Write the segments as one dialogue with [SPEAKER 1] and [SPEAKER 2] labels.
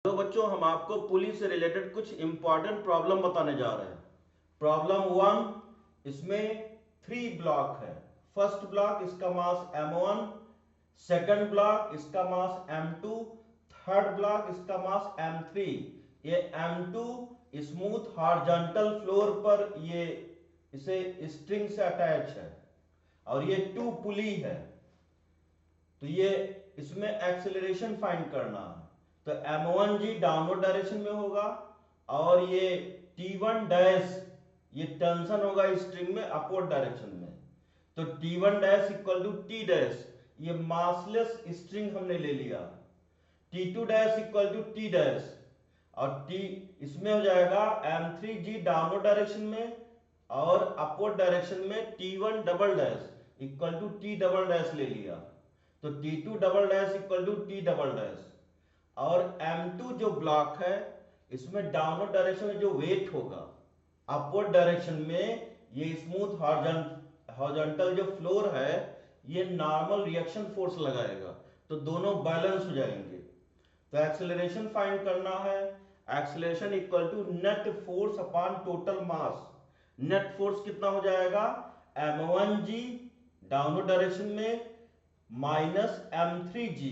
[SPEAKER 1] तो बच्चों हम आपको पुली से रिलेटेड कुछ इंपॉर्टेंट प्रॉब्लम बताने जा रहे हैं। प्रॉब्लम 1, इसमें 3 ब्लॉक है। फर्स्ट ब्लॉक इसका मास m1, सेकंड ब्लॉक इसका मास m2, थर्ड ब्लॉक इसका मास m3। ये m2 स्मूथ हॉरिजॉन्टल फ्लोर पर ये इसे स्ट्रिंग से अटैच है और ये 2 पुली है। तो ये इसमें एक्सेलरेशन फाइंड करना है। तो m1g डाउनवर्ड डायरेक्शन में होगा और ये t1 डैश ये टेंशन होगा स्ट्रिंग में अपवर्ड डायरेक्शन में। तो t1 dash equal to t dash, ये मासलेस स्ट्रिंग हमने ले लिया। t2 dash equal to t dash और t इसमें हो जाएगा m3g डाउनवर्ड डायरेक्शन में और अपवर्ड डायरेक्शन में t1 double dash equal to t double dash ले लिया। तो t2 double dash equal to t double dash और m2 जो ब्लॉक है इसमें डाउनवर्ड डायरेक्शन में जो वेट होगा अपवर्ड डायरेक्शन में ये स्मूथ हॉरिजॉन्टल जो फ्लोर है ये नॉर्मल रिएक्शन फोर्स लगाएगा, तो दोनों बैलेंस हो जाएंगे। तो एक्सेलरेशन फाइंड करना है। Acceleration equal to net force upon total mass. Net force कितना हो जाएगा m1g डाउनवर्ड डायरेक्शन में minus m3g।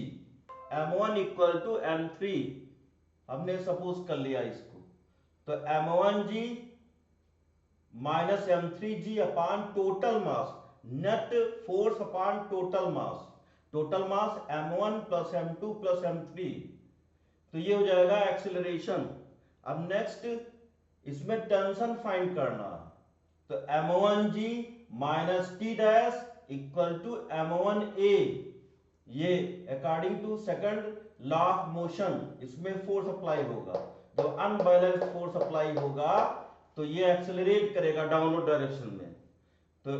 [SPEAKER 1] m1 equal to m3 हमने सपोज कर लिया इसको। तो m1g minus m3g upon total mass, net force upon total mass. Total mass m1 plus m2 plus m3। तो ये हो जाएगा एक्सेलरेशन। अब नेक्स्ट इसमें टेंशन फाइंड करना। तो m1g minus T dash equal to m1a, ये according to second law of motion इसमें फोर्स अप्लाई होगा। जब अनबैलेंस्ड फोर्स अप्लाई होगा तो ये एक्सेलरेट करेगा डाउनवर्ड डायरेक्शन में। तो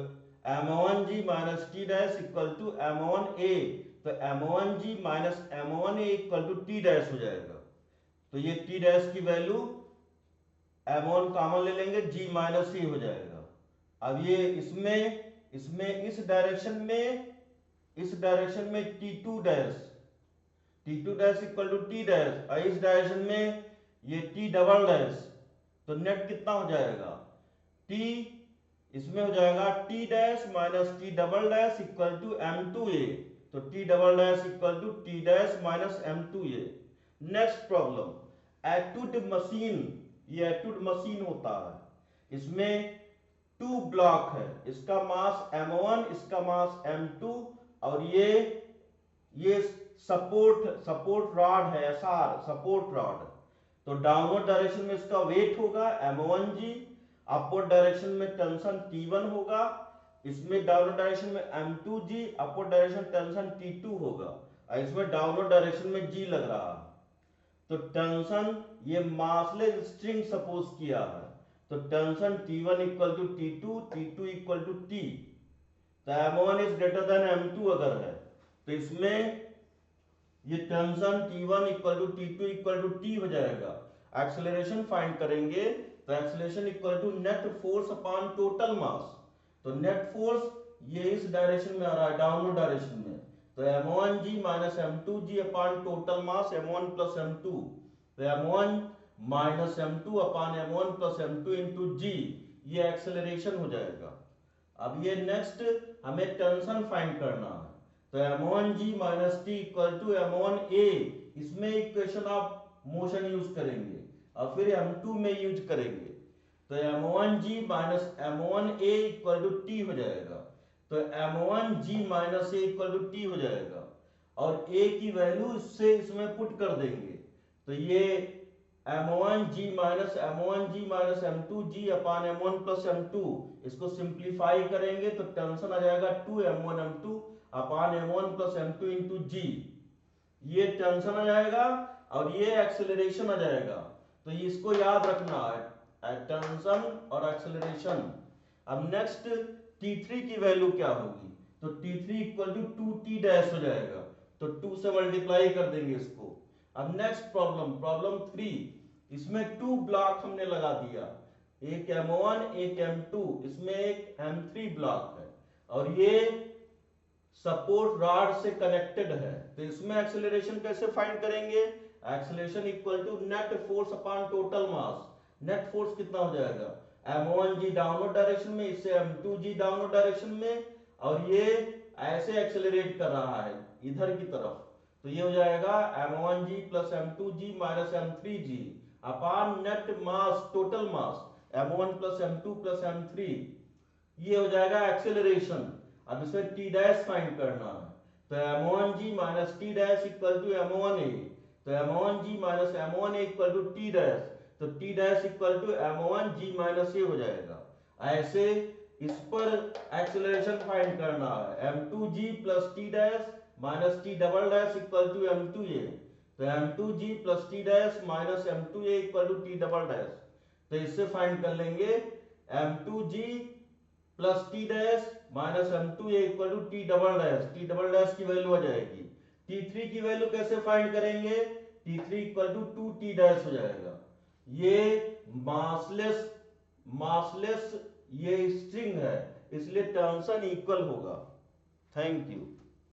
[SPEAKER 1] m1g minus T dash equal to m1a, तो m1g minus m1a equal to T dash हो जाएगा। तो ये टी डैश की वैल्यू m1 कॉमन ले लेंगे, g माइनस c हो जाएगा। अब ये इसमें इसमें इस डायरेक्शन में t2 dash equal to t dash और इस डायरेक्शन में ये t डबल डैश। तो नेट कितना हो जाएगा t, इसमें हो जाएगा t dash minus t double dash equal to m2a। तो t double dash equal to t dash minus m2a। Next problem, Atwood machine. ये एटुड मशीन होता है, इसमें 2 ब्लॉक है, इसका मास m1 इसका मास m2 और ये सपोर्ट रॉड है, एसआर सपोर्ट रॉड। तो डाउनवर्ड डायरेक्शन में इसका वेट होगा m1g, अपवर्ड डायरेक्शन में टेंशन t1 होगा, इसमें डाउनवर्ड डायरेक्शन में m2g, upward direction tension t2 होगा और इसमें डाउनवर्ड डायरेक्शन में g लग रहा है। तो टेंशन ये मासलेस स्ट्रिंग सपोज किया है। तो tension t1 equal to t2, t2 equal to t। तो m1 is greater than m2 अगर है तो इसमें ये tension t1 equal to t2 equal to t हो जाएगा। एक्सेलरेशन फाइंड करेंगे तो acceleration equal to net force upon total mass. तो नेट फोर्स ये इस डायरेक्शन में आ रहा है, डाउनवर्ड डायरेक्शन में। तो m1g minus m2g upon total mass m1 plus m2। तो m1 minus m2 upon m1 plus m2 into g, ये एक्सेलरेशन हो जाएगा। अब ये नेक्स्ट हमें टेंशन फाइंड करना है। तो m1g minus T equal to m1a, इसमें इक्वेशन ऑफ मोशन यूज करेंगे और फिर m2 में यूज करेंगे। तो m1g minus m1a equal to T हो जाएगा। तो m1g minus a equal to T हो जाएगा और a की वैल्यू इससे इसमें पुट कर देंगे। तो ये m1g माइनस m2g अपान m1 प्लस m2, इसको सिंप्लीफाई करेंगे तो टेंशन आ जाएगा 2m1 m2 अपान m1 plus m2 into g। ये टेंशन आ जाएगा और ये एक्सेलरेशन आ जाएगा। तो इसको याद रखना है, टेंशन और एक्सेलरेशन। अब नेक्स्ट t3 की वैल्यू क्या होगी। तो t3 equal to 2t dash हो जाएगा। तो 2 से मल्टीप्लाई कर देंगे इसको। अब नेक्स्ट प्रॉब्लम 3, इसमें 2 ब्लॉक हमने लगा दिया, एक m1 एक m2, इसमें एक m3 ब्लॉक है और ये सपोर्ट रॉड से कनेक्टेड है। तो इसमें एक्सेलरेशन कैसे फाइंड करेंगे, acceleration equal to net force upon total mass. Net force कितना हो जाएगा, m1g डाउनवर्ड डायरेक्शन में, इससे m2g डाउनवर्ड डायरेक्शन में, और ये ऐसे एक्सेलरेट कर रहा है इधर की तरफ, तो ये हो जाएगा m1g plus m2g minus m3g upon net मास total mass m1 plus m2 plus m3, ये हो जाएगा एक्सेलरेशन। अब इसमें t डैश फाइंड करना है, तो m1g minus t dash equal to m1a, तो m1g minus m1a equal to t dash, तो t dash equal to m1g minus a हो जाएगा। ऐसे इस पर एक्सेलरेशन फाइंड करना है, m2g plus t dash minus t double dash equal to m2a, तो m2g plus t dash minus m2a equal to t double dash, तो इससे फाइंड कर लेंगे m2g plus T dash minus m2a equal to T double dash, T double dash की value आ जाएगी। t3 की value कैसे फाइंड करेंगे, t3 equal to 2t dash हो जाएगा। ये मासलेस ये स्ट्रिंग है, इसलिए टेंशन इक्वल होगा। Thank you.